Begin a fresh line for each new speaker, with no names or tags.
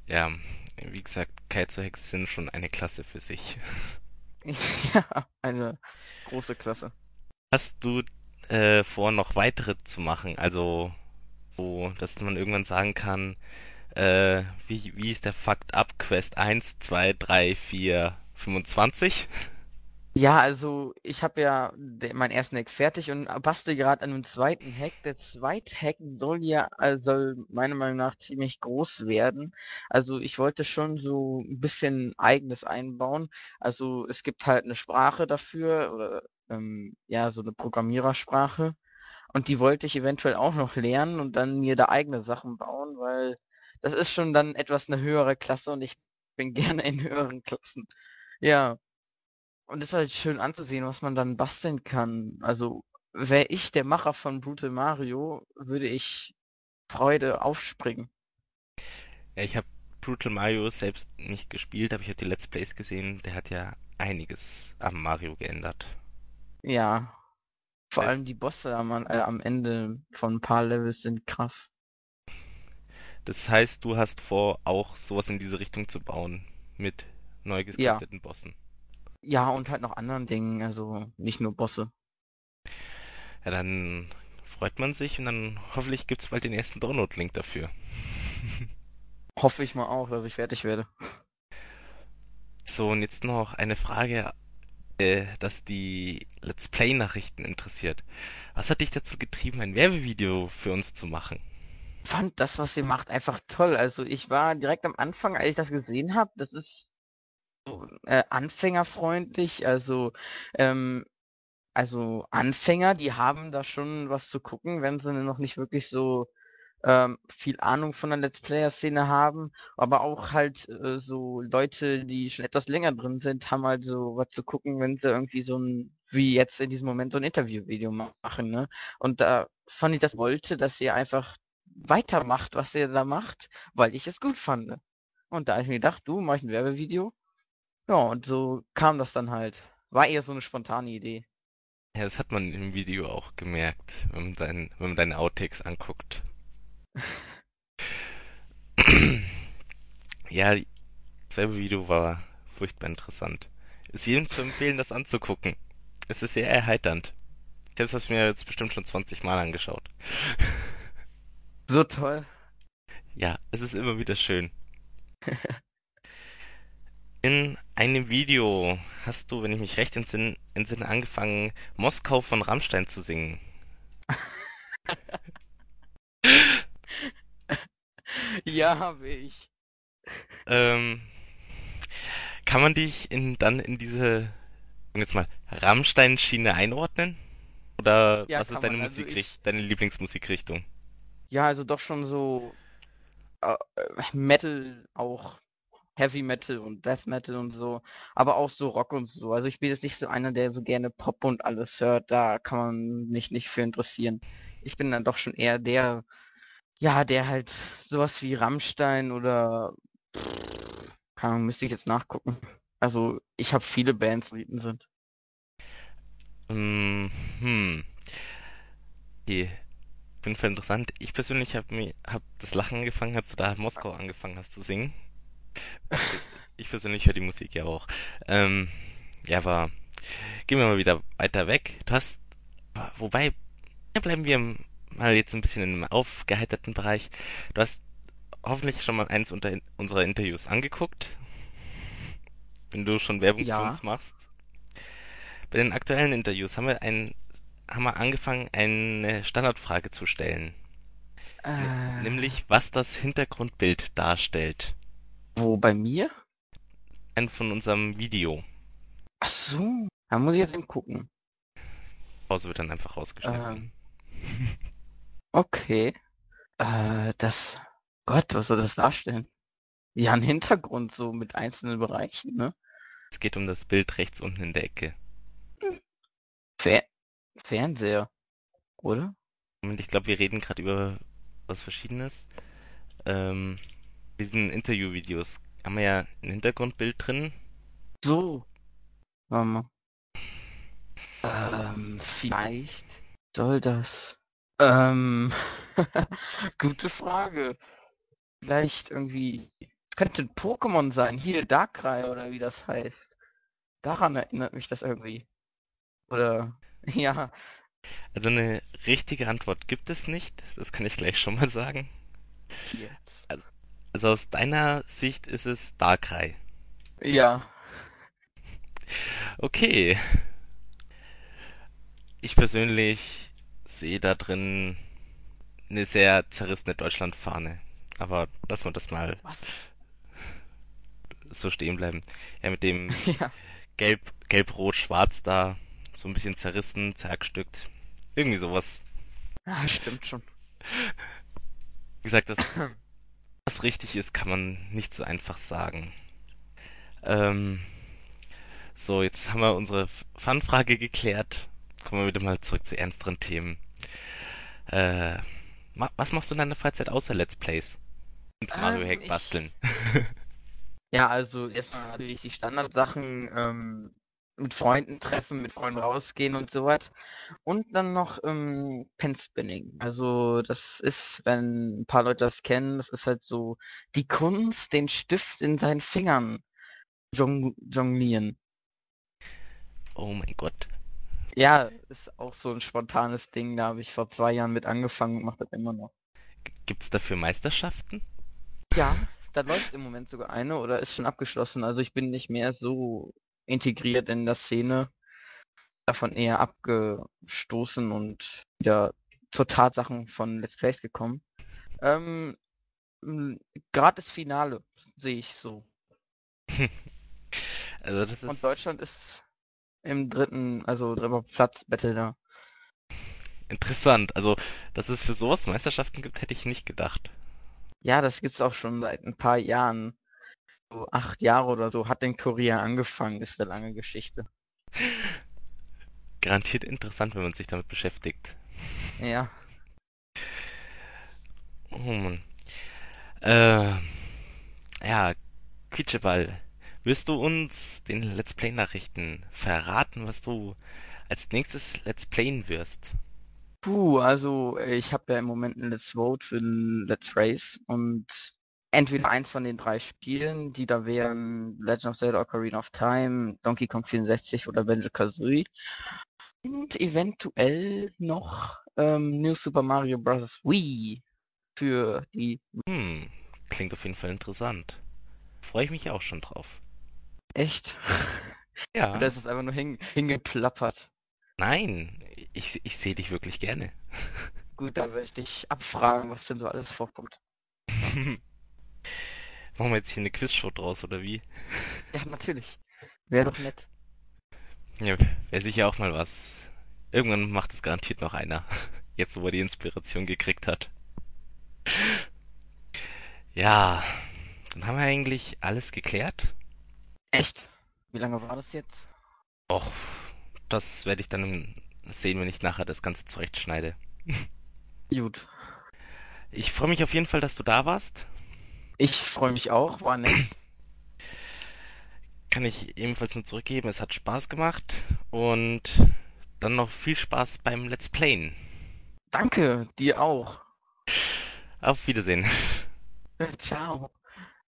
Ja, wie gesagt, Kaizo-Hacks sind schon eine Klasse für sich.
Ja, eine große Klasse.
Hast du vor, noch weitere zu machen? Also so, dass man irgendwann sagen kann, wie ist der Fakt ab Quest 1, 2, 3, 4, 25?
Ja, also ich habe ja meinen ersten Hack fertig und bastel gerade an einem zweiten Hack. Der zweite Hack soll meiner Meinung nach ziemlich groß werden. Also ich wollte schon so ein bisschen eigenes einbauen. Also es gibt halt eine Sprache dafür oder ja, so eine Programmierersprache. Und die wollte ich eventuell auch noch lernen und dann mir da eigene Sachen bauen, weil das ist schon dann etwas eine höhere Klasse und ich bin gerne in höheren Klassen. Ja. Und es ist halt schön anzusehen, was man dann basteln kann. Also, wäre ich der Macher von Brutal Mario, würde ich Freude aufspringen.
Ja, ich habe Brutal Mario selbst nicht gespielt, aber ich habe die Let's Plays gesehen. Der hat ja einiges am Mario geändert.
Ja, vor
Das,
allem die Bosse am Ende von ein paar Levels sind krass.
das heißt, du hast vor, auch sowas in diese Richtung zu bauen. Mit neu
Ja,
gescripteten Bossen.
ja, und halt noch anderen Dingen, also nicht nur Bosse.
Ja, dann freut man sich und dann hoffentlich gibt's bald den ersten Download-Link dafür.
Hoffe ich mal auch, dass ich fertig werde.
So, und jetzt noch eine Frage, dass die Let's Play-Nachrichten interessiert. Was hat dich dazu getrieben, ein Werbevideo für uns zu machen?
Fand das, was ihr macht, einfach toll. Also ich war direkt am Anfang, als ich das gesehen habe, das ist so, anfängerfreundlich, ähm, also Anfänger, die haben da schon was zu gucken, wenn sie noch nicht wirklich so viel Ahnung von der Let's Player-Szene haben, aber auch halt so Leute, die schon etwas länger drin sind, haben halt so was zu gucken, wenn sie irgendwie so ein, wie jetzt in diesem Moment so ein Interview-Video machen, ne? Und da fand ich das wollte, dass ihr einfach weitermacht, was ihr da macht, weil ich es gut fand. Und da hab ich mir gedacht, du machst ein Werbevideo. Ja, und so kam das dann halt. War eher so eine spontane Idee.
Ja, das hat man im Video auch gemerkt, wenn man deine Outtakes anguckt. Ja, das Werbevideo war furchtbar interessant. Ist jedem zu empfehlen, das anzugucken. Es ist sehr erheiternd. Ich habe es mir jetzt bestimmt schon 20 Mal angeschaut.
So toll.
Ja, es ist immer wieder schön. In einem Video hast du, wenn ich mich recht entsinne, angefangen, Moskau von Rammstein zu singen.
Ja, habe ich.
Ähm, kann man dich dann in diese, jetzt mal, Rammstein-Schiene einordnen? Oder
Ja,
was ist
kann man.
Deine Lieblingsmusikrichtung?
Ja, also doch schon so Metal, auch Heavy Metal und Death Metal und so, aber auch so Rock und so. Also ich bin jetzt nicht so einer, der so gerne Pop und alles hört, da kann man mich nicht für interessieren. Ich bin dann doch schon eher der, ja, der halt sowas wie Rammstein oder, keine Ahnung, müsste ich jetzt nachgucken. Also ich habe viele Bands, die sind.
Hm, hm. Okay, auf jeden Fall interessant. Ich persönlich hab das Lachen angefangen, als du da Moskau angefangen hast zu singen. Also ich persönlich höre die Musik ja auch. Ähm, ja, aber gehen wir mal wieder weiter weg. Wobei, bleiben wir mal jetzt ein bisschen im aufgeheiterten Bereich. Du hast hoffentlich schon mal eins unserer Interviews angeguckt, wenn du schon Werbung für uns
Ja,
machst. Bei den aktuellen Interviews haben wir angefangen, eine Standardfrage zu stellen.
äh,
Nämlich, was das Hintergrundbild darstellt.
wo bei mir?
Ein von unserem Video.
Ach so, da muss ich jetzt eben gucken.
Pause wird dann einfach rausgeschnitten.
Ähm, okay. Das, Gott, was soll das darstellen? Ja, ein Hintergrund so mit einzelnen Bereichen, ne?
Es geht um das Bild rechts unten in der Ecke.
Hm. Fer Fernseher, oder?
Und ich glaube, wir reden gerade über was Verschiedenes. Ähm, diesen Interview-Videos haben wir ja ein Hintergrundbild drin.
So, warte mal. Vielleicht soll das. Ähm, gute Frage. Vielleicht irgendwie. könnte ein Pokémon sein. Hier, Darkrai oder wie das heißt. Daran erinnert mich das irgendwie. Oder, ja,
Also eine richtige Antwort gibt es nicht, das kann ich gleich schon mal sagen.
jetzt.
Also, also aus deiner Sicht ist es Darkrai.
Ja.
Okay, ich persönlich sehe da drin eine sehr zerrissene Deutschlandfahne. Aber lass mal das mal
Was?
so stehen bleiben. Ja, mit dem
Ja.
Gelb, Rot, Schwarz da, so ein bisschen zerrissen, zerhackstückt. Irgendwie sowas.
Ja, stimmt schon.
Wie gesagt, was richtig ist, kann man nicht so einfach sagen. Ähm, so, jetzt haben wir unsere Fun-Frage geklärt. Kommen wir wieder mal zurück zu ernsteren Themen. Äh, was machst du in deiner Freizeit außer Let's Plays und Mario Hack
Ich
basteln?
Ja, also erstmal natürlich die Standardsachen, mit Freunden treffen, mit Freunden rausgehen und so was. Und dann noch Penspinning. Also das ist, wenn ein paar Leute das kennen, das ist halt so die Kunst, den Stift in seinen Fingern jonglieren.
Oh mein Gott.
Ja, ist auch so ein spontanes Ding. Da habe ich vor 2 Jahren mit angefangen und mache das immer noch.
Gibt's dafür Meisterschaften?
Ja, da läuft im Moment sogar eine oder ist schon abgeschlossen. Also ich bin nicht mehr so integriert in der Szene, davon eher abgestoßen und wieder zur Tatsachen von Let's Plays gekommen. Ähm, m, Gerade das Finale sehe ich so.
Also das
Und
ist
Deutschland ist im dritten, also dritter Platz Battle da.
interessant. Also, dass es für sowas Meisterschaften gibt, hätte ich nicht gedacht.
Ja, das gibt's auch schon seit ein paar Jahren. So 8 Jahre oder so hat in Korea angefangen, ist eine lange Geschichte.
Garantiert interessant, wenn man sich damit beschäftigt.
Ja.
Oh Mann. Äh, ja, Quietscheball. Willst du uns den Let's Play-Nachrichten verraten, was du als nächstes Let's Playen wirst?
Puh, also ich habe ja im Moment ein Let's Vote für ein Let's Race und entweder eins von den drei Spielen, die da wären Legend of Zelda Ocarina of Time, Donkey Kong 64 oder Banjo-Kazooie und eventuell noch New Super Mario Bros. Wii für die...
Hm, klingt auf jeden Fall interessant. Freue ich mich auch schon drauf.
Echt? Oder
Ja,
ist es einfach nur hingeplappert?
nein, ich sehe dich wirklich gerne.
Gut, dann werde ich dich abfragen, was denn so alles vorkommt.
Machen wir jetzt hier eine Quizshow draus, oder wie?
Ja, natürlich. Wäre doch nett.
Ja, wäre sicher auch mal was. Irgendwann macht es garantiert noch einer. Jetzt, wo er die Inspiration gekriegt hat. Ja, dann haben wir eigentlich alles geklärt.
Echt? Wie lange war das jetzt?
Och, das werde ich dann sehen, wenn ich nachher das Ganze zurechtschneide.
Gut.
Ich freue mich auf jeden Fall, dass du da warst.
Ich freue mich auch, war nett.
Kann ich ebenfalls nur zurückgeben. Es hat Spaß gemacht und dann noch viel Spaß beim Let's Playen.
Danke, dir auch.
Auf Wiedersehen.
Ciao.